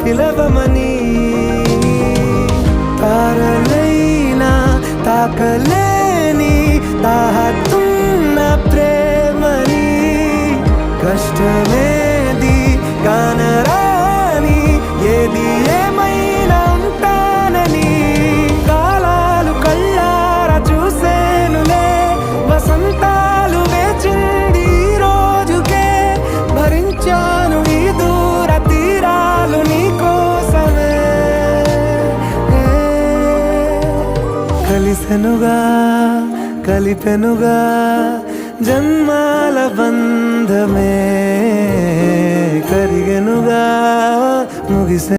పిలవమని తారలైనా తాకలేని తాహతున్న ప్రేమని కష్టమేది కానరాని ఏది ఏమైనా ఉంటానని కాలాలు కళ్ళారా చూసేనులే వసంతాలు వేచింది ఈ రోజుకే భరించాను ఈ దూర తీరాలు నీ కోసమే కలిసెనుగా కలిపెనుగా జన్మాల బంధమే కరిగెనుగా ముగిసె